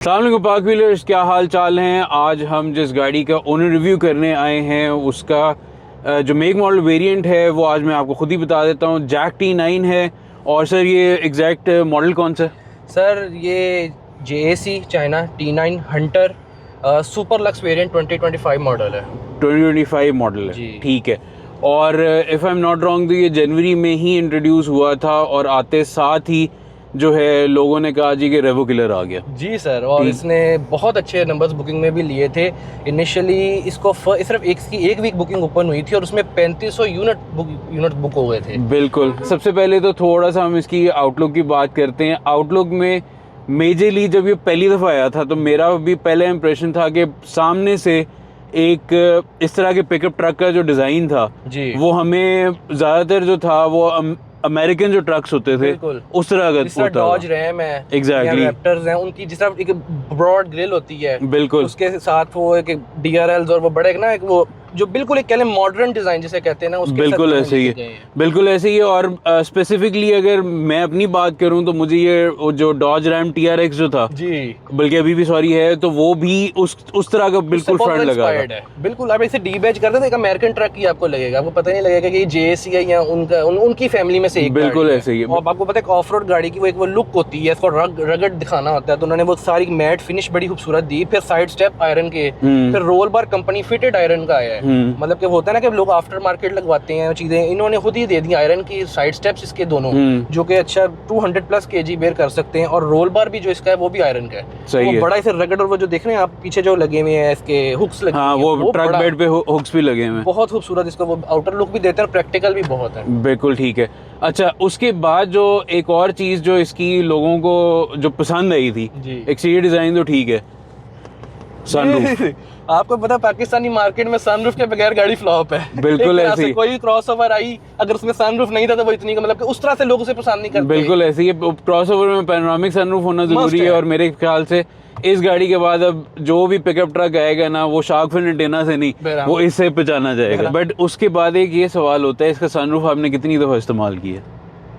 अस्सलाम वालेकुम पाक व्हीलर्स, क्या हाल चाल हैं। आज हम जिस गाड़ी का ओनर रिव्यू करने आए हैं उसका जो मेक मॉडल वेरिएंट है वो आज मैं आपको खुद ही बता देता हूँ। जैक T9 है। और सर ये एग्जैक्ट मॉडल कौन सा है? सर ये JAC China T9 Hunter super lux variant 2025 model है। 2025 मॉडल है, जी। ठीक है। और if I am not wrong तो ये जनवरी में ही इंट्रोड्यूस हुआ था और आते साथ ही जो है लोगों ने कहा जी कि रेवो किलर आ गया। जी सर, और इसने बहुत अच्छे नंबर्स बुकिंग में भी लिए थे। इनिशियली इसको सिर्फ एक वीक बुकिंग ओपन हुई थी और उसमें 3500 यूनिट बुक हो गए थे। बिल्कुल। सबसे पहले तो थोड़ा सा हम इसकी आउटलुक की बात करते हैं। आउटलुक में मेजरली जब ये पहली दफ़ा आया था तो मेरा भी पहला इंप्रेशन था कि सामने से एक इस तरह के पिकअप ट्रक का जो डिज़ाइन था जी, वो हमें ज़्यादातर जो था वो अमेरिकन जो ट्रक्स होते थे उस तरह का जिस तरह डॉज रैम है, एग्जैक्टली रैप्टर्स हैं, उनकी जिस तरह एक ब्रॉड ग्रिल होती है, बिल्कुल उसके साथ वो एक DRLs और वो बड़े ना एक वो जो बिल्कुल एक कह लें मॉडर्न डिजाइन जिसे कहते हैं ना, उसके बिल्कुल साथ ऐसे ही गए है। हैं। बिल्कुल ऐसे ही है। और स्पेसिफिकली अगर मैं अपनी बात करूं तो मुझे ये जो डॉज रैम TRX जो था, जी, बल्कि अभी भी सॉरी है, तो वो भी उस तरह का बिल्कुल फ्रंट लगा है। बिल्कुल आप इसे डीबैच करते तो एक अमेरिकन ट्रक ही आपको लगेगा, आपको पता नहीं लगेगा कि ये JAC है या उनकी फैमिली में से एक बिल्कुल ऐसे ही है। और आपको पता है ऑफ रोड गाड़ी की वो लुक होती है, इसको रगड़ दिखाना होता है, तो उन्होंने वो सारी मैट फिनिश बड़ी खूबसूरत दी। फिर साइड स्टेप आयरन के, फिर roll bar company fitted iron का आया है। मतलब कि होता है ना कि लोग आफ्टर मार्केट लगवाते हैं चीजें, इन्होंने खुद ही दे दी आयरन की साइड स्टेप्स इसके दोनों, जो कि अच्छा 200+ kg बेयर कर सकते हैं। और रोल बार भी जो इसका है वो भी आयरन का है। सही वो है। बड़ा इसे रगड़, और वो जो देख रहे हैं आप पीछे जो लगे हुए हैं इसके हुक्स लगे हाँ, हुए हैं, वो ट्रक बेड पे हुक्स भी लगे हुए हैं, बहुत खूबसूरत इसका वो आउटर लुक भी देते हैं और प्रैक्टिकल भी बहुत है। बिल्कुल ठीक है। अच्छा, उसके बाद जो एक और चीज जो इसकी लोगों को जो पसंद आई थी, एक्सटीरियर डिजाइन तो ठीक है, सनरूफ। आपको पता है पाकिस्तानी मार्केट में सनरूफ के बगैर गाड़ी फ्लॉप है। बिल्कुल ऐसे ही। कोई क्रॉसओवर आई अगर उसमें सनरूफ नहीं था तो वो इतनी मतलब कि उस तरह से लोग उसे पसंद नहीं करते। बिल्कुल ऐसे ही। क्रॉसओवर में पैनोरामिक सनरूफ होना जरूरी है। और मेरे ख्याल से इस गाड़ी के बाद अब जो भी पिकअप ट्रक आएगा ना, वो शार्क फिन एंटेना से नहीं, वो इससे पहचाना जाएगा। बट उसके बाद एक ये सवाल होता है, इसका सनरूफ आपने कितनी दफा इस्तेमाल किया?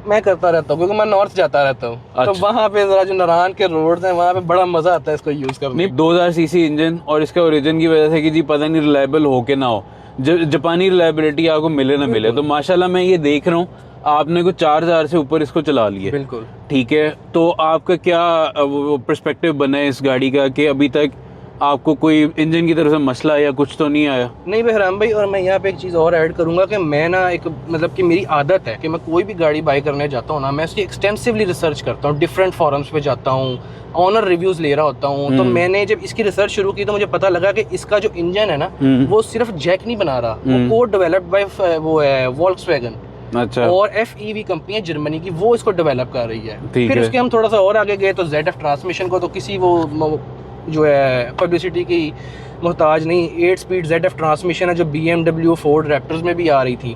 मैं करता रहता हूँ क्योंकि मैं नॉर्थ जाता रहता हूँ। अच्छा। तो वहाँ पे जरा जो नारायण के रोड हैं वहाँ पे बड़ा मजा आता है इसको यूज करने में। 2000 सीसी इंजन, और इसका ओरिजिन की वजह से कि जी पता नहीं रिलायबल हो के ना हो, जापानी रिलायबिलिटी आपको मिले ना मिले, तो माशाल्लाह मैं ये देख रहा हूँ आपने कुछ 4000 से ऊपर इसको चला लिया। बिल्कुल ठीक है। तो आपका क्या पर्सपेक्टिव बना है इस गाड़ी का कि अभी तक आपको कोई इंजन की तरफ से मसला या कुछ तो नहीं आया? नहीं बहराम भाई, और मैं यहाँ पे एक चीज़ और ऐड करूंगा कि मैं ना एक मतलब कि मेरी आदत है कि मैं कोई भी गाड़ी बाय करने जाता हूँ ना, मैं उसकी एक्सटेंसिवली रिसर्च करता हूँ, डिफरेंट फॉरम्स पे जाता हूँ, ऑनर रिव्यूज ले रहा होता हूँ। तो मैंने जब इसकी रिसर्च शुरू की तो मुझे पता लगा कि इसका जो इंजन है ना, वो सिर्फ जैक नहीं बना रहा, वो कोड डेवलप्ड बाय वो है वोल्क्सवैगन। अच्छा। और FEV कंपनी है जर्मनी की, वो इसको डेवलप कर रही है। फिर उसके हम थोड़ा सा और आगे गए तो ZF ट्रांसमिशन को तो किसी वो जो है पब्लिसिटी की मोहताज नहीं। 8 स्पीड ZF ट्रांसमिशन है जो BMW फोर्ड रैप्टर्स में भी आ रही थी।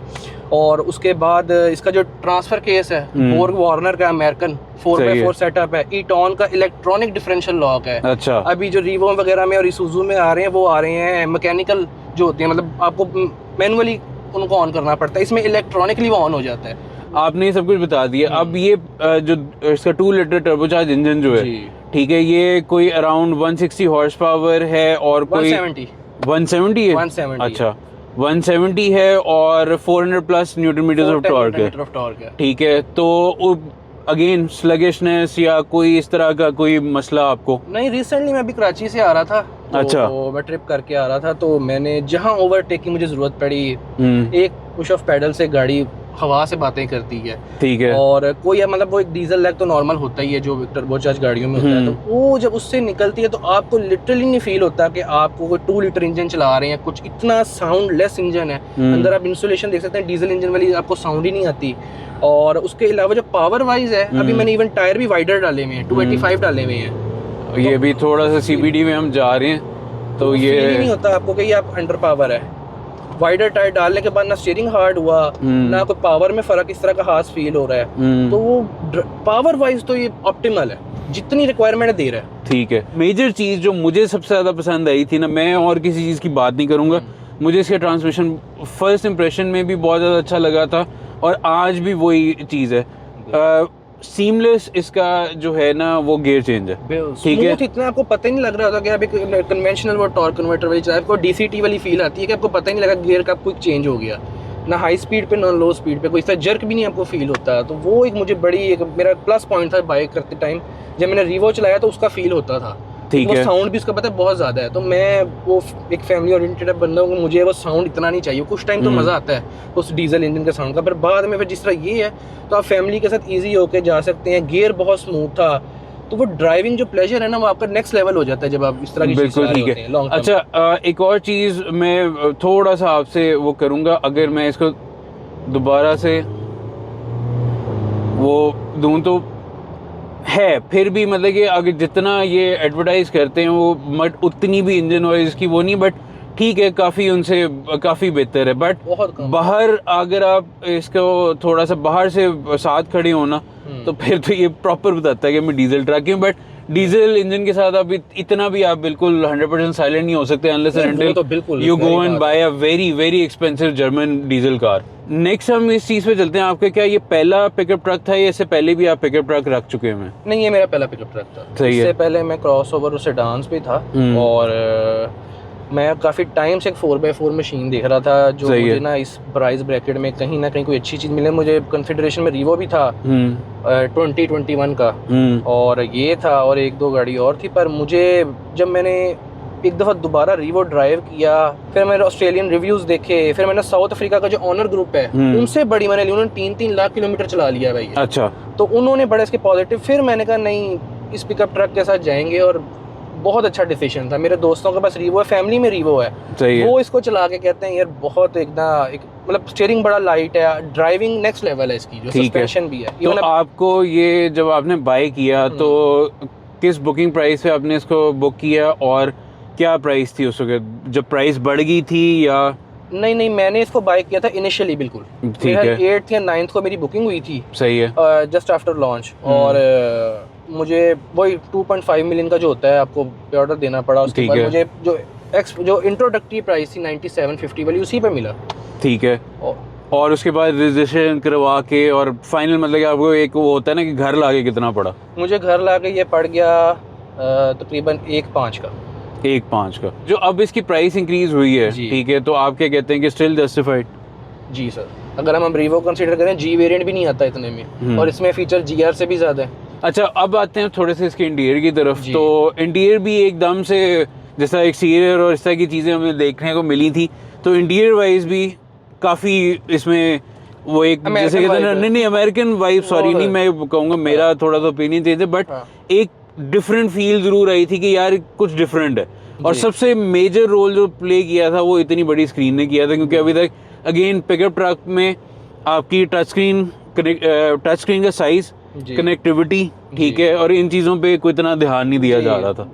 और उसके बाद इसका जो ट्रांसफर केस है बोर्ग वार्नर का अमेरिकन 4x4 सेटअप है। ईटॉन का इलेक्ट्रॉनिक डिफरेंशियल लॉक है। अच्छा। अभी जो रीवो वगैरह में और इसूजू में आ रहे हैं वो आ रहे हैं मैकेनिकल जो होती है, मतलब आपको मैनुअली उनको ऑन करना पड़ता है, इसमें इलेक्ट्रॉनिकली वो ऑन हो जाता है। आपने ये सब कुछ बता दिया। अब ये जो इसका 2 लीटर टर्बोचार्ज इंजन जो है, ठीक है, ये कोई अराउंड 160 हॉर्स पावर है और कोई 170 है। 170 अच्छा, 170 है और 400+ न्यूटन मीटर्स ऑफ टॉर्क है। ठीक है। तो अगेन स्लगिशनेस या कोई इस तरह का कोई मसला आपको? नहीं, रिसेंटली मैं अभी कराची से आ रहा था, तो अच्छा, मैं ट्रिप करके आ रहा था, तो मैंने जहां ओवरटेक की मुझे जरूरत पड़ी, एक पुश ऑफ पैडल से गाड़ी हवा से बातें करती है। ठीक है। और कोई मतलब वो एक डीजल लैग तो नॉर्मल होता ही है जो टर्बोचार्ज गाड़ियों में होता है, तो वो जब उससे निकलती है तो आपको लिटरली नहीं फील होता कि आपको कोई 2 लीटर इंजन चला रहे हैं। कुछ इतना साउंड लेस इंजन है, अंदर आप इंसुलेशन देख सकते हैं, डीजल इंजन वाली आपको साउंड ही नहीं आती। और उसके अलावा जो पावर वाइज है, अभी मैंने इवन टायर भी वाइडर डाले हुए हैं, 285 डाले हुए हैं। ये भी थोड़ा सा CBD में हम जा रहे हैं तो ये नहीं होता आपको कि आप अंडर पावर है। वाइडर टायर डालने के बाद ना स्टीयरिंग हार्ड हुआ, ना कोई पावर में फर्क इस तरह का खास फील हो रहा है। तो वो पावर वाइज तो ये ऑप्टिमल है, जितनी रिक्वायरमेंट दे रहा है। ठीक है। मेजर चीज जो मुझे सबसे ज्यादा पसंद आई थी ना, मैं और किसी चीज की बात नहीं करूंगा, मुझे इसका ट्रांसमिशन फर्स्ट इंप्रेशन में भी बहुत ज़्यादा अच्छा लगा था और आज भी वही चीज़ है। सीमलेस इसका जो है ना वो गियर चेंज है, ठीक है। स्मूथ इतना आपको पता ही नहीं लग रहा होता कि आप एक कन्वेंशनल वो टॉर्क कन्वर्टर वाली चाहे आपको डीसीटी वाली फील आती है कि आपको पता ही नहीं लगा गियर का क्विक चेंज हो गया, ना हाई स्पीड पे ना लो स्पीड पे, कोई सा जर्क भी नहीं आपको फील होता। तो वो एक मुझे बड़ी एक मेरा प्लस पॉइंट था बाइक करते टाइम। जब मैंने रीवो चलाया तो उसका फील होता था, ठीक वो है। साउंड भी उसका पता है बहुत ज़्यादा है। तो मैं वो एक फैमिली ओरिएंटेड बंदा हूँ, मुझे वो साउंड इतना नहीं चाहिए। कुछ टाइम तो मज़ा आता है उस डीजल इंजन के साउंड का, पर बाद में फिर जिस तरह ये है तो आप फैमिली के साथ ईजी होके जा सकते हैं। गियर बहुत स्मूथ था, तो वो ड्राइविंग जो प्लेजर है ना वो आपका नेक्स्ट लेवल हो जाता है जब आप इस तरह की बिल्कुल ठीक है। Long term. अच्छा, एक और चीज़ मैं थोड़ा सा आपसे वो करूँगा, अगर मैं इसको दोबारा से वो दूं तो है फिर भी मतलब कि अगर जितना ये एडवर्टाइज करते हैं वो बट उतनी भी इंजन नॉइज़ की वो नहीं, बट ठीक है, काफ़ी उनसे काफ़ी बेहतर है। बट बहुत कम। बाहर अगर आप इसको थोड़ा सा बाहर से साथ खड़े हो ना तो फिर तो ये प्रॉपर बताता है कि मैं डीजल ट्रक हूँ। बट डीजल इंजन के साथ आप इतना भी आप बिल्कुल 100% साइलेंट नहीं हो सकते unless and until you go and buy a very very expensive German diesel car. Next हम इस चीज़ पे चलते हैं, आपका क्या ये पहला पिकअप ट्रक था या इससे पहले भी आप पिकअप ट्रक रख चुके हैं? नहीं, ये मेरा पहला पिकअप ट्रक था। सही है। इससे पहले मैं क्रॉसओवर और सेडान्स पे था, और मैं काफ़ी टाइम से एक 4x4 मशीन देख रहा था जो मुझे ना इस प्राइस ब्रैकेट में कहीं ना कहीं कोई अच्छी चीज़ मिले। मुझे कंसिडरेशन में रीवो भी था 2021 का, और ये था और एक दो गाड़ी और थी। पर मुझे जब मैंने एक दफ़ा दोबारा रीवो ड्राइव किया, फिर मैंने ऑस्ट्रेलियन रिव्यूज़ देखे, फिर मैंने साउथ अफ्रीका का जो ऑनर ग्रुप है उनसे बड़ी मैंने ली, उन्होंने 3-3 लाख किलोमीटर चला लिया भाई। अच्छा, तो उन्होंने बड़े इसके पॉजिटिव, फिर मैंने कहा नहीं इस पिकअप ट्रक के साथ जाएंगे, और बहुत अच्छा डिसीजन था। मेरे दोस्तों के पास रीवो है, फैमिली में रीवो है, वो इसको चला के कहते हैं यार बहुत एक मतलब स्टीयरिंग बड़ा लाइट है, ड्राइविंग नेक्स्ट लेवल है इसकी, जो सस्पेंशन भी है। तो आपको ये जब आपने बाय किया तो किस बुकिंग प्राइस पे आपने इसको बुक किया और क्या प्राइस थी उस वक्त? जब प्राइस बढ़ गई थी या नहीं, मैंने इसको बाय किया था इनिशियली, बिल्कुल ठीक है, 8th या 9th को मेरी बुकिंग हुई थी। सही है, जस्ट आफ्टर लॉन्च। और मुझे वही 2.5 मिलियन का जो होता है आपको पे ऑर्डर देना पड़ा। उसके बाद मुझे जो इंट्रोडक्टरी प्राइस थी 9750 वाली उसी पे मिला, ठीक है। और उसके बाद रजिस्ट्रेशन करवा के और फाइनल मतलब कि आपको एक वो होता है ना कि घर लाके कितना पड़ा? मुझे घर लाके ये पड़ गया तकरीबन 1.5 का। 1.5 का। जो अब इसकी प्राइस इंक्रीज हुई है, ठीक है, तो आप क्या कहते हैं कि स्टिल जस्टिफाइड? जी सर, अगर हम रीवो कंसीडर करें, जी वेरिएंट भी नहीं आता इतने में, और इसमें फीचर जीआर से भी ज्यादा है। अच्छा, अब आते हैं थोड़े से इसके इंटीरियर की तरफ। तो इंटीरियर भी एकदम से जैसा एक्सटीरियर और इस तरह की चीज़ें हमें देखने को मिली थी, तो इंटीरियर वाइज भी काफ़ी इसमें वो एक जैसे कहते हैं नहीं अमेरिकन वाइब, सॉरी नहीं मैं कहूँगा, मेरा थोड़ा सा ओपिनियन चेंज है, बट एक डिफरेंट फील ज़रूर आई थी कि यार कुछ डिफरेंट है। और सबसे मेजर रोल जो प्ले किया था वो इतनी बड़ी स्क्रीन ने किया था, क्योंकि अभी तक अगेन पिकअप ट्रक में आपकी टच स्क्रीन का साइज़, कनेक्टिविटी, ठीक है, और इन चीज़ों पे कोई इतना ध्यान नहीं दिया जा रहा था।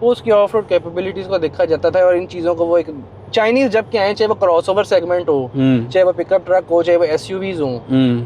वो उसकी ऑफ रोड कैपेबिलिटीज़ को देखा जाता था, और इन चीज़ों को वो एक चाइनीज़ जब के आए, चाहे वो क्रॉसओवर सेगमेंट हो, चाहे वो पिकअप ट्रक हो, चाहे वो एसयूवीज हो,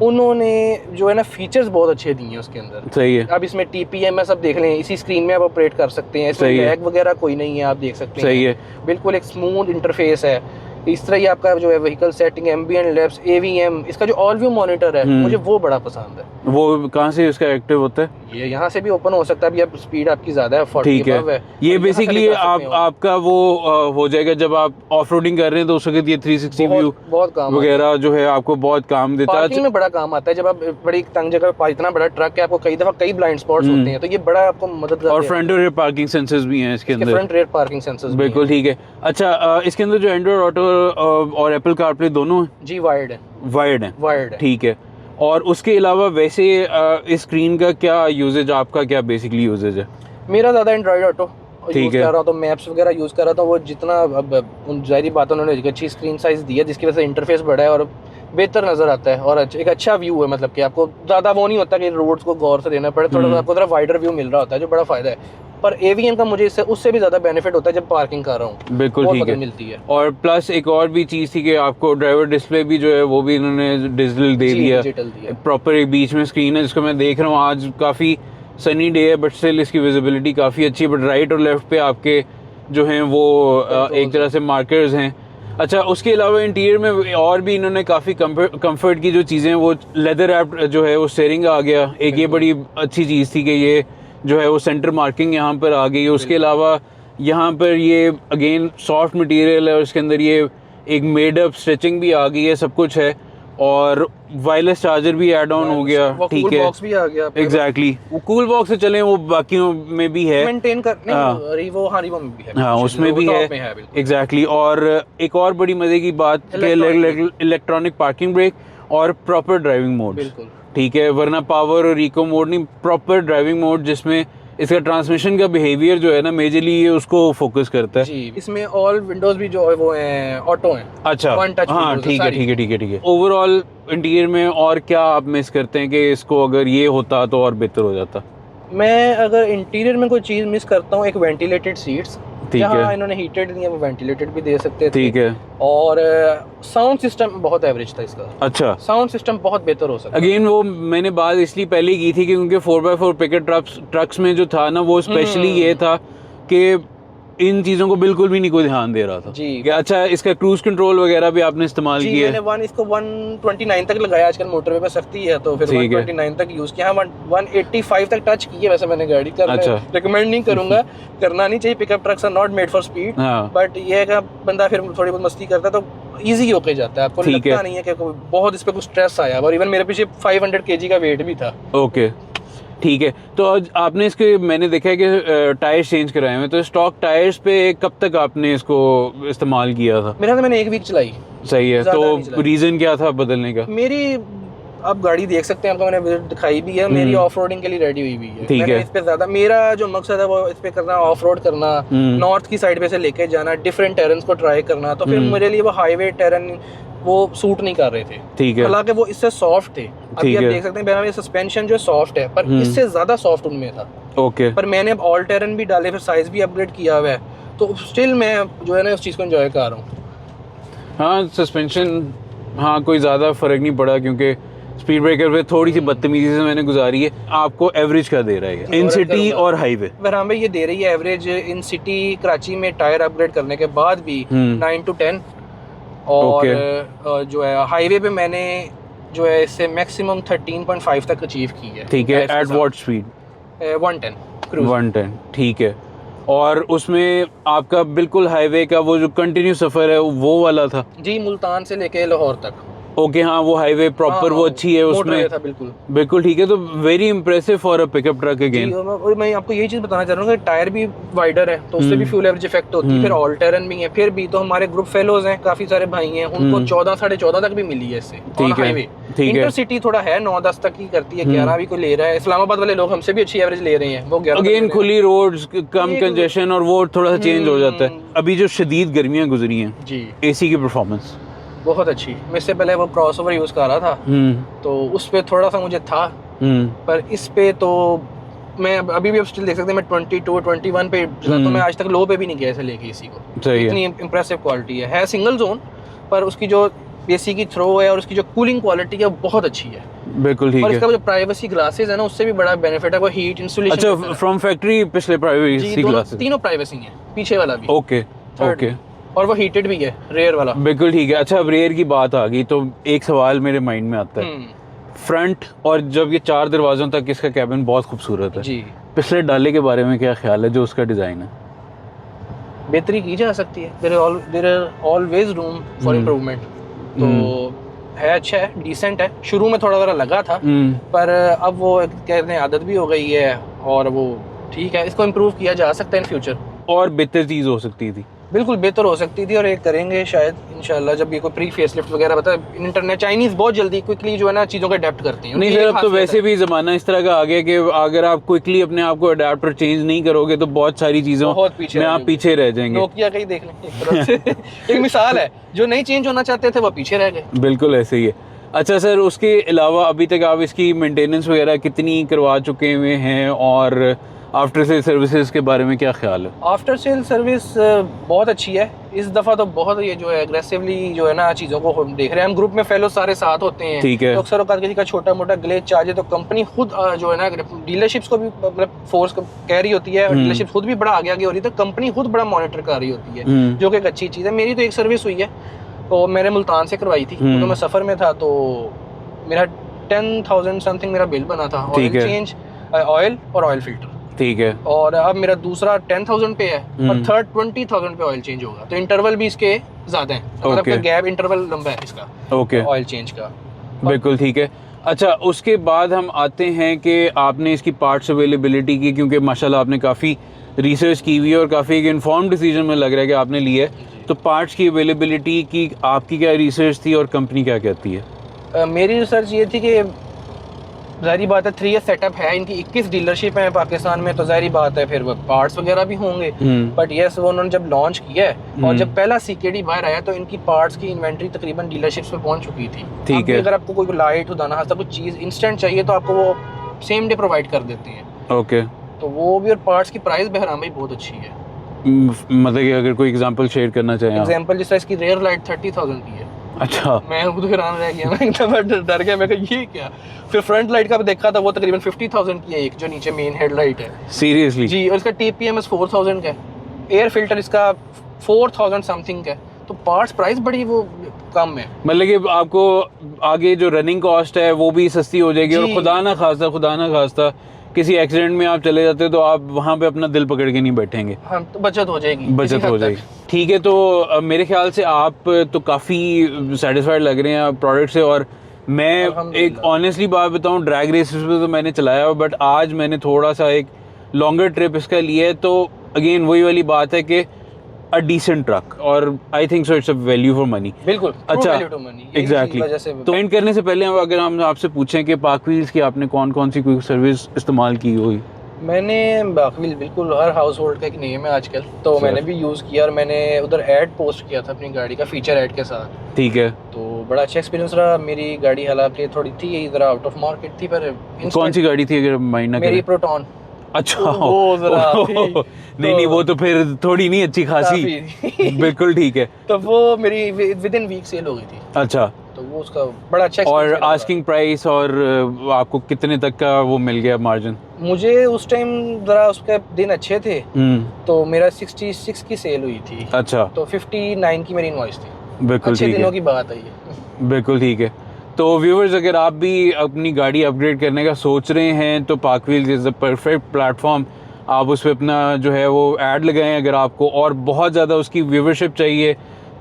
उन्होंने जो है ना फीचर्स बहुत अच्छे दिए हैं उसके अंदर। सही है। अब इसमें टीपीएमएस आप देख लें, इसी स्क्रीन में आप ऑपरेट कर सकते हैं, इसमें लैग वगैरह कोई नहीं है, आप देख सकते हैं। सही है, बिल्कुल एक स्मूथ इंटरफेस है। इस तरह ही आपका जो है vehicle setting, ambient lamps, AVM, इसका जो ऑल व्यू मॉनिटर है मुझे वो बड़ा पसंद है। वो कहाँ से इसका एक्टिव होता है? ये यहाँ से भी ओपन हो सकता है, अभी अब स्पीड आपकी ज़्यादा है, 40 ठीक है। ये बेसिकली आपका वो हो जाएगा जब आप ऑफ रोडिंग कर रहे हैं तो उस वक्त ये 360 व्यू बहुत काम वगैरह जो है आपको बहुत काम देता है। पार्किंग में बड़ा काम आता है, जब आप बड़ी तंग जगह, इतना बड़ा ट्रक है, आपको कई दफा कई ब्लाइंड स्पॉट्स होते हैं, तो ये बड़ा आपको मदद करता है। और फ्रंट और रियर पार्किंग सेंसर्स भी हैं इसके अंदर, फ्रंट रियर पार्किंग सेंसर्स, बिल्कुल ठीक है। अच्छा, इसके अंदर जो एंड्रॉइड ऑटो और एप्पल कारप्ले दोनों जी वायर्ड है, ठीक है। और उसके अलावा वैसे इस स्क्रीन का क्या यूजेज, आपका क्या बेसिकली यूजेज है? मेरा ज़्यादा एंड्रॉइड ऑटो यूज़ कर रहा, तो मैप्स वगैरह यूज़ कर रहा था। वो जितना अब जाहिर बात है, उन्होंने अच्छी स्क्रीन साइज़ दी है जिसकी वजह से इंटरफेस बड़ा है और बेहतर नज़र आता है, और एक अच्छा व्यू है, मतलब कि आपको ज़्यादा वो नहीं होता कि रोड्स को गौर से देना पड़े, थोड़ा सा आपको वाइडर व्यू मिल रहा होता है, जो बड़ा फ़ायदा है। पर एवीएम का मुझे इससे उससे भी ज़्यादा बेनिफिट होता है जब पार्किंग कर रहा हूँ, बिल्कुल ठीक है, मिलती है। और प्लस एक और भी चीज़ थी कि आपको ड्राइवर डिस्प्ले भी जो है वो भी इन्होंने डिजिटल दे दिया, प्रॉपर एक बीच में स्क्रीन है जिसको मैं देख रहा हूँ। आज काफ़ी सनी डे है बट स्टिल इसकी विजिबिलिटी काफ़ी अच्छी है, बट राइट और लेफ्ट पे आपके जो हैं वो एक तरह से मार्कर्स हैं। अच्छा, उसके अलावा इंटीरियर में और भी इन्होंने काफ़ी कंफर्ट की जो चीज़ें, वो लेदर रैप जो है वो स्टीयरिंग आ गया, एक ये बड़ी अच्छी चीज़ थी कि ये जो है वो सेंटर मार्किंग यहाँ पर आ गई। उसके अलावा यहाँ पर ये अगेन सॉफ्ट मटेरियल है और उसके अंदर ये एक मेड अप स्ट्रेचिंग भी आ गई है, सब कुछ है। और वायरलेस चार्जर भी ऐड ऑन हो गया, ठीक है, बॉक्स भी आ गया। एग्जैक्टली वो कूल बॉक्स से चले, वो बाकियों में भी है, मेंटेन करने रिवो में भी है, हाँ उसमें भी है, एग्जैक्टली। और एक और बड़ी मजे की बात कि इलेक्ट्रॉनिक पार्किंग ब्रेक और प्रॉपर ड्राइविंग मोड, बिल्कुल ठीक है, वरना पावर और इको मोड नहीं, प्रॉपर ड्राइविंग मोड जिसमें इसका ट्रांसमिशन का बिहेवियर जो है ना मेजरली ये उसको फोकस करता है। जी, इसमें ऑल विंडोज भी जो है वो हैं ऑटो हैं। अच्छा, वन टच, हाँ ठीक है। ओवरऑल इंटीरियर में और क्या आप मिस करते हैं कि इसको अगर ये होता तो और बेहतर हो जाता? मैं अगर इंटीरियर में कोई चीज़ मिस करता हूँ, एक वेंटिलेटेड सीट्स, ठीक है, इन्होंने हीटेड नहीं है, वो वेंटिलेटेड भी दे सकते थे, ठीक है। और साउंड सिस्टम बहुत एवरेज था इसका। अच्छा, साउंड सिस्टम बहुत बेहतर हो सकता है। अगेन वो मैंने बात इसलिए पहले की थी कि क्योंकि 4x4 पिकअप ट्रक्स में जो था ना वो स्पेशली ये था कि इन चीज़ों को बिल्कुल भी नहीं कोई ध्यान दे रहा था जी। अच्छा, इसका क्रूज कंट्रोल वगैरह भी आपने इस्तेमाल किया? मैंने इसको 129 तक लगाया, आजकल मोटरवे पे सख्ती है तो फिर 129 तक यूज किया। 185 तक टच की है वैसे मैंने गाड़ी कर। अच्छा, रिकमेंड नहीं करूंगा, करना नहीं चाहिए, pickup trucks are not made for speed, but ये है कि बंदा फिर थोड़ी बहुत मस्ती करता है तो इजी होके जाता है, आपको लगता नहीं है कि बहुत इस पे कुछ स्ट्रेस आया। और इवन मेरे पीछे 500 kg का वेट भी था। ओके, ठीक है। तो आज आपने इसके, मैंने देखा है कि टायर्स चेंज कराए हुए, तो स्टॉक टायर्स पे कब तक आपने इसको इस्तेमाल किया था? मेरा तो मैंने 1 वीक चलाई। सही है, तो रीजन क्या था बदलने का? मेरी आप गाड़ी देख सकते हैं, आपको मैंने विजिट दिखाई भी है, मेरी ऑफ रोडिंग के लिए रेडी हुई है। ठीक है, इस पे ज्यादा मेरा जो मकसद है वो इस पे करना, ऑफ रोड करना, नॉर्थ की साइड पे से लेके जाना, डिफरेंट टेरेन्स को ट्राई करना, तो फिर मेरे लिए वो हाईवे टेरेन वो सूट नहीं कर रहे थे। ठीक है, हालांकि वो इससे सॉफ्ट थे। अभी आप देख सकते हैं मेरा सस्पेंशन जो सॉफ्ट है, पर इससे ज्यादा सॉफ्ट उनमें था। ओके, पर मैंने अब ऑल टेरेन भी डाले, फिर साइज भी अपग्रेड किया हुआ है, तो स्टिल मैं जो है ना उस चीज को एंजॉय कर रहा हूँ। हाँ, सस्पेंशन हाँ कोई ज़्यादा फ़र्क नहीं पड़ा, क्योंकि स्पीड ब्रेकर पे थोड़ी सी बदतमीजी से मैंने गुजारी है। आपको एवरेज क्या दे रहा है इन सिटी और हाईवे? वरहाम भाई ये दे रही है एवरेज इन सिटी कराची में टायर अपग्रेड करने के बाद भी 9 to 10, और जो है हाईवे पे मैंने जो है इससे मैक्सिमम 13.5 तक अचीव की है। ठीक है, एट व्हाट स्पीड? 110, ठीक है। और उसमें आपका बिल्कुल हाईवे का वो जो कंटिन्यू सफर है वो वाला था? जी, मुल्तान से लेके लाहौर तक। ओके, हाँ वो हाईवे प्रॉपर वो अच्छी है उसमें था, बिल्कुल ठीक है। तो very impressive for a pickup truck again. और मैं आपको यही चीज बताना चाह रहा हूँ कि टायर भी वाइडर है तो उससे भी फ्यूल एवरेज इफेक्ट होती है, फिर ऑल टेरेन भी है, फिर भी तो हमारे ग्रुप फेलोज हैं, काफी सारे भाई हैं, उनको 14 साढ़े 14 तक भी मिली है इससे ऑन हाईवे। इंटरसिटी थोड़ा है 9-10 तक ही करती है, 11 भी कोई ले रहा है। इस्लामाबाद वाले लोग हमसे भी अच्छी एवरेज ले रहे हैं, वो 11 अगेन खुली रोड्स, कम कंजेशन और वो थोड़ा सा चेंज हो जाता है। अभी जो शदीद गर्मियां गुजरी हैं जी, एसी की परफॉर्मेंस बहुत अच्छी। मैं इससे पहले वो क्रॉसओवर यूज कर रहा था तो उस पे थोड़ा सा मुझे था, पर इस पे तो मैं अभी भी अब स्टिल देख सकते हैं, मैं 22-21 पे चलाता हूं। मैं आज तक लो पे भी नहीं गया ऐसे लेके इसी को। इतनी इंप्रेसिव क्वालिटी है सिंगल जोन, पर उसकी जो एसी की थ्रो है और उसकी जो कूलिंग क्वालिटी है वो बहुत अच्छी है। बिल्कुल ठीक है। और इसका जो प्राइवेसी ग्लासेस है ना उससे भी बड़ा बेनिफिट है, वो हीट इंसुलेशन। अच्छा, फ्रॉम फैक्ट्री पिछले प्राइवेसी ग्लासेस? तीनों प्राइवेसी है, पीछे वाला भी। ओके ओके, और वो हीटेड भी है, रेयर वाला। बिल्कुल ठीक है। अच्छा, अब रेयर की बात आ गई तो एक सवाल मेरे माइंड में आता है, फ्रंट और जब ये 4 दरवाजों तक इसका कैबिन बहुत खूबसूरत है जी, पिछले डाले के बारे में क्या ख्याल है जो उसका डिजाइन है? बेहतरी की जा सकती है, there are always room for improvement. तो है, अच्छा है, डिसेंट है। शुरू में थोड़ा ज़रा लगा था, पर अब वो कहते हैं आदत भी हो गई है और वो ठीक है, इसको इम्प्रूव किया जा सकता है इन फ्यूचर। और बेहतर चीज़ हो सकती थी? बिल्कुल बेहतर हो सकती थी, और ये करेंगे शायद इंशाल्लाह जब ये कोई प्री फेसलिफ्ट वगैरह बता। इंटरनेट चाइनीज बहुत जल्दी क्विकली जो है ना चीज़ों को अडेप्ट करती हैं। नहीं सर, अब तो वैसे भी ज़माना इस तरह का आ गया कि अगर आप क्विकली अपने आप को अडेप्ट और चेंज नहीं करोगे तो बहुत सारी चीज़ों में आप पीछे रह जाएंगे। नोकिया का ही देख लें एक तरह से एक मिसाल है, जो नहीं चेंज होना चाहते थे वो पीछे रह गए। बिल्कुल ऐसे ही है। अच्छा सर, उसके अलावा अभी तक आप इसकी मेंटेनेंस वगैरह कितनी करवा चुके हुए हैं, और आफ्टर सेल सर्विसेज के बारे में क्या ख्याल है? आफ्टर सेल सर्विस बहुत अच्छी है। इस दफ़ा तो बहुत ये जो है एग्रेसिवली जो है ना चीज़ों को हम देख रहे हैं। हम ग्रुप में फेलो सारे साथ होते हैं, ठीक है। तो अक्सर औकात किसी का छोटा मोटा ग्लेच चार्ज है तो कंपनी खुद जो है ना डीलरशिप्स को भी मतलब फोर्स कह रही होती है, और डीलरशिप खुद भी बड़ा आगे हो रही है, तो कंपनी खुद बड़ा मॉनिटर कर रही होती है, जो कि एक अच्छी चीज़ है। मेरी तो एक सर्विस हुई है, तो मैंने मुल्तान से करवाई थी, तो मैं सफ़र में था, तो मेरा 10,000 समथिंग मेरा बिल बना था, ऑयल चेंज, ऑयल और ऑयल फिल्टर, ठीक है। और अब मेरा दूसरा 10,000 पे है और थर्ड 20,000 पे ऑयल चेंज होगा, तो इंटरवल भी इसके ज्यादा है, मतलब का गैप इंटरवल लंबा है इसका ऑयल चेंज का। बिल्कुल ठीक है। अच्छा, उसके बाद हम आते हैं कि आपने इसकी पार्ट्स अवेलेबिलिटी की, क्योंकि माशाल्लाह आपने काफ़ी रिसर्च की हुई है और काफ़ी एक इन्फॉर्म्ड डिसीजन में लग रहा है कि आपने लिया है, तो पार्ट्स की अवेलेबिलिटी की आपकी क्या रिसर्च थी और कंपनी क्या कहती है? मेरी रिसर्च ये थी कि ज़ाहिर बात है 3 सेटअप है इनकी, 21 डीलरशिप है पाकिस्तान में, तो ज़ाहिर बात है फिर पार्ट्स वगैरह भी होंगे, बट यस वो उन्होंने जब लॉन्च किया है और जब पहला सीकेडी बाहर आया तो इनकी पार्ट्स की इन्वेंट्री तकरीबन डीलरशिप्स पे पहुंच चुकी थी। ठीक है। अगर आपको कोई लाइट उदाना हाथ कुछ चीज़ इंस्टेंट चाहिए तो आपको वो सेम डे प्रोवाइड कर देते हैं। ओके। तो वो भी, और पार्ट्स की प्राइस बहराम भाई बहुत अच्छी है। मतलब कि अगर कोई एग्जांपल शेयर करना चाहें? एग्जांपल जिस तरह इसकी रेयर लाइट 30,000 की है। अच्छा। मैं खुद हैरान रह गया, मैं एकदम डर गया, मैं कहा ये क्या। फिर फ्रंट लाइट का भी देखा था, वो तकरीबन 50,000 की है एक, जो नीचे मेन हेडलाइट है। सीरियसली? जी। और इसका TPMS 4,000 का है, एयर फिल्टर इसका 4,000 समथिंग का है, तो पार्ट्स प्राइस बड़ी वो कम है। मतलब कि आपको आगे जो रनिंग कॉस्ट है वो भी सस्ती हो जाएगी, और खुदा ना खास्ता किसी एक्सीडेंट में आप चले जाते हो तो आप वहाँ पे अपना दिल पकड़ के नहीं बैठेंगे। हाँ, तो बचत हो जाएगी। ठीक है। तो मेरे ख्याल से आप तो काफ़ी सेटिस्फाइड लग रहे हैं प्रोडक्ट से, और मैं एक ऑनेस्टली बात बताऊं, ड्रैग रेसेस पे तो मैंने चलाया, बट आज मैंने थोड़ा सा एक लॉन्गर ट्रिप इसका लिया है, तो अगेन वही वाली बात है कि अ डिसेंट ट्रक, और I think so it's a value for money. बिल्कुल। अच्छा, एग्जैक्टली। तो एंड करने से पहले अगर हम आपसे पूछें कि पाक व्हील्स की आपने कौन कौन सी क्विक सर्विस इस्तेमाल की हुई? मैंने पाक व्हील बिल्कुल हर हाउस होल्ड का एक नेम है आजकल, तो मैंने भी यूज़ किया, और मैंने उधर ऐड पोस्ट किया था अपनी गाड़ी का, फीचर ऐड के साथ। ठीक है। तो बड़ा अच्छा एक्सपीरियंस रहा। मेरी गाड़ी हालांकि थोड़ी थी इधर आउट ऑफ मार्केट थी, पर कौन सी गाड़ी थी अगर माइंड ना करें? मेरी प्रोटॉन। अच्छा। नहीं, वो तो फिर थोड़ी नहीं अच्छी खासी। बिल्कुल ठीक है। तो वो मेरी विद इन वीक सेल हो गई थी। अच्छा। तो वो उसका बड़ा अच्छा। और आस्किंग प्राइस और आपको कितने तक का वो मिल गया मार्जिन? मुझे उस टाइम जरा उसके दिन अच्छे थे, तो मेरा 66 की सेल हुई थी। अच्छा। तो 59 की मेरी इनवॉइस थी। बिल्कुल अच्छे दिनों की बात है ये। बिल्कुल ठीक है। तो व्यूवर्स, अगर आप भी अपनी गाड़ी अपग्रेड करने का सोच रहे हैं तो पाक wheels is the perfect platform. आप उस पर अपना जो है वो ऐड लगाएं अगर आपको और बहुत ज़्यादा उसकी व्यूवरशिप चाहिए,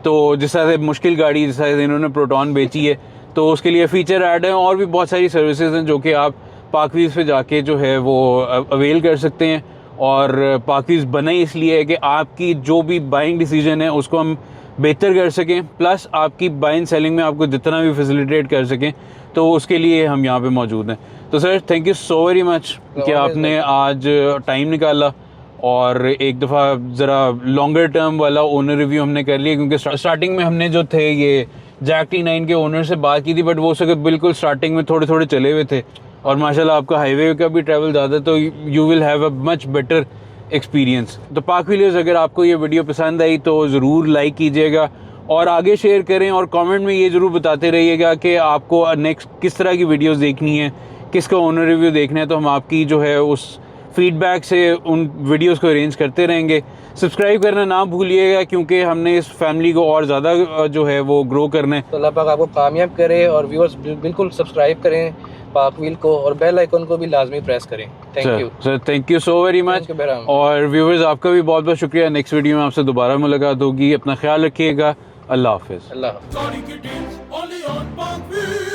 तो जिस तरह से मुश्किल गाड़ी जिस तरह से इन्होंने प्रोटॉन बेची है, तो उसके लिए फ़ीचर ऐड है, और भी बहुत सारी सर्विसेज हैं जो कि आप पाक व्हील्स पे जाके जो है वो अवेल कर सकते हैं। और पाक व्हील्स बना ही इसलिए है कि आपकी जो भी बाइंग डिसीजन है उसको हम बेहतर कर सकें, प्लस आपकी बाइंग सेलिंग में आपको जितना भी फैसिलिटेट कर सकें, तो उसके लिए हम यहाँ पे मौजूद हैं। तो sir, thank you so very much कि आपने आज टाइम निकाला, और एक दफ़ा ज़रा लॉन्गर टर्म वाला ओनर रिव्यू हमने कर लिया, क्योंकि स्टार्टिंग में हमने जो थे ये जैक T9 के ओनर से बात की थी, बट वो सके बिल्कुल स्टार्टिंग में थोड़े थोड़े चले हुए थे, और माशाल्लाह आपका हाईवे का भी ट्रैवल ज़्यादा, तो you will have a much better experience. तो पाक व्हीलर्स, अगर आपको ये वीडियो पसंद आई तो ज़रूर लाइक कीजिएगा और आगे शेयर करें, और कमेंट में ये ज़रूर बताते रहिएगा कि आपको नेक्स्ट किस तरह की वीडियोस देखनी है, किसका ओनर रिव्यू देखना है, तो हम आपकी जो है उस फीडबैक से उन वीडियोस को अरेंज करते रहेंगे। सब्सक्राइब करना ना भूलिएगा, क्योंकि हमने इस फैमिली को और ज़्यादा जो है वो ग्रो करना है। तो अल्लाह पाक आपको कामयाब करे, और व्यूअर्स बिल्कुल सब्सक्राइब करें पाक व्हील को, और बेल आइकन को भी लाजमी प्रेस करें। Thank you sir, thank you so very much. और व्यूअर्स, आपका भी बहुत बहुत शुक्रिया। नेक्स्ट वीडियो में आपसे दोबारा मुलाकात होगी। अपना ख्याल रखिएगा। अल्लाह हाफिज़। अल्लाह हाफिज़।